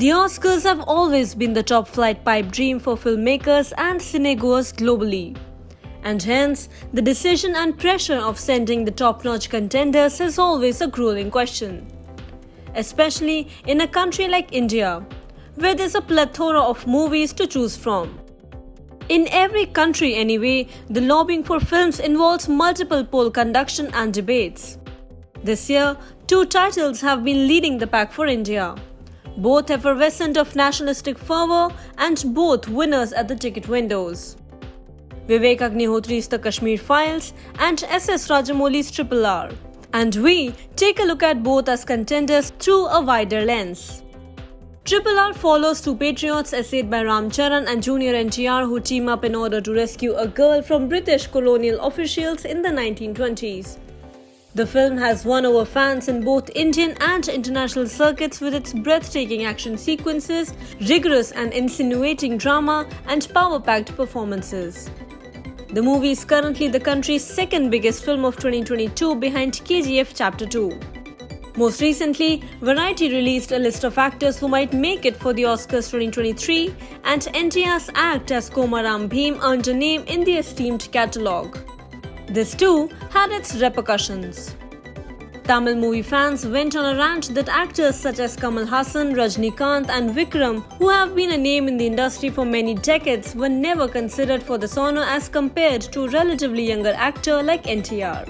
The Oscars have always been the top-flight pipe dream for filmmakers and cinegoers globally. And hence, the decision and pressure of sending the top-notch contenders is always a grueling question. Especially in a country like India, where there's a plethora of movies to choose from. In every country anyway, the lobbying for films involves multiple poll conduction and debates. This year, 2 titles have been leading the pack for India. Both effervescent of nationalistic fervour and both winners at the ticket windows. Vivek Agnihotri's The Kashmir Files and S.S. Rajamouli's RRR. And we take a look at both as contenders through a wider lens. RRR follows 2 patriots essayed by Ram Charan and Junior NTR who team up in order to rescue a girl from British colonial officials in the 1920s. The film has won over fans in both Indian and international circuits with its breathtaking action sequences, rigorous and insinuating drama, and power-packed performances. The movie is currently the country's second biggest film of 2022 behind KGF Chapter 2. Most recently, Variety released a list of actors who might make it for the Oscars 2023, and NTR's act as Komaram Bhim earned a name in the esteemed catalogue. This too had its repercussions. Tamil movie fans went on a rant that actors such as Kamal Haasan, Rajnikant and Vikram, who have been a name in the industry for many decades, were never considered for this honour as compared to a relatively younger actor like NTR.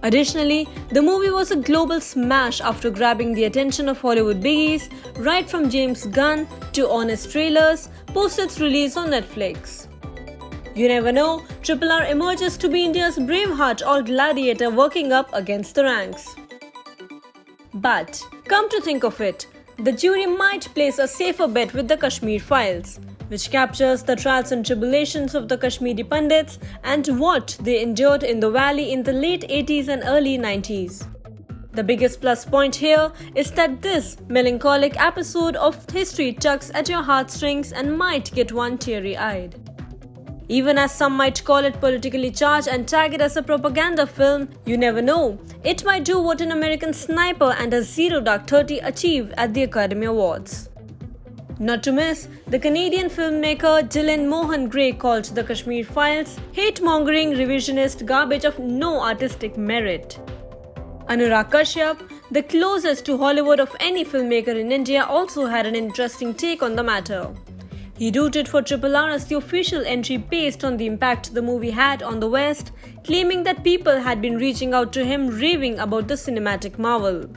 Additionally, the movie was a global smash after grabbing the attention of Hollywood biggies, right from James Gunn to honest trailers, post its release on Netflix. You never know, RRR emerges to be India's Braveheart or Gladiator working up against the ranks. But, come to think of it, the jury might place a safer bet with the Kashmir Files, which captures the trials and tribulations of the Kashmiri Pandits and what they endured in the valley in the late 80s and early 90s. The biggest plus point here is that this melancholic episode of history tugs at your heartstrings and might get one teary-eyed. Even as some might call it politically charged and tag it as a propaganda film, you never know. It might do what an American Sniper and a Zero Dark 30 achieved at the Academy Awards. Not to miss, the Canadian filmmaker Dylan Mohan Gray called The Kashmir Files hate-mongering revisionist garbage of no artistic merit. Anurag Kashyap, the closest to Hollywood of any filmmaker in India, also had an interesting take on the matter. He rooted for RRR as the official entry based on the impact the movie had on the West, claiming that people had been reaching out to him raving about the cinematic marvel.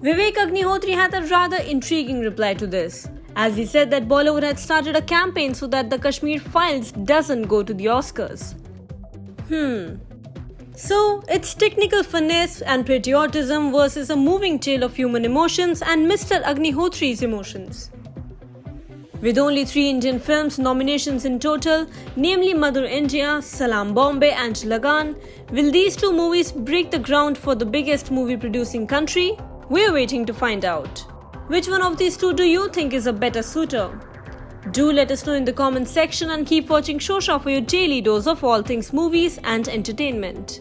Vivek Agnihotri had a rather intriguing reply to this, as he said that Bollywood had started a campaign so that the Kashmir Files doesn't go to the Oscars. So, it's technical finesse and patriotism versus a moving tale of human emotions and Mr. Agnihotri's emotions. With only 3 Indian films nominations in total, namely Mother India, Salaam Bombay and Lagan, will these 2 movies break the ground for the biggest movie-producing country? We're waiting to find out. Which one of these 2 do you think is a better suitor? Do let us know in the comments section and keep watching Shosha for your daily dose of all things movies and entertainment.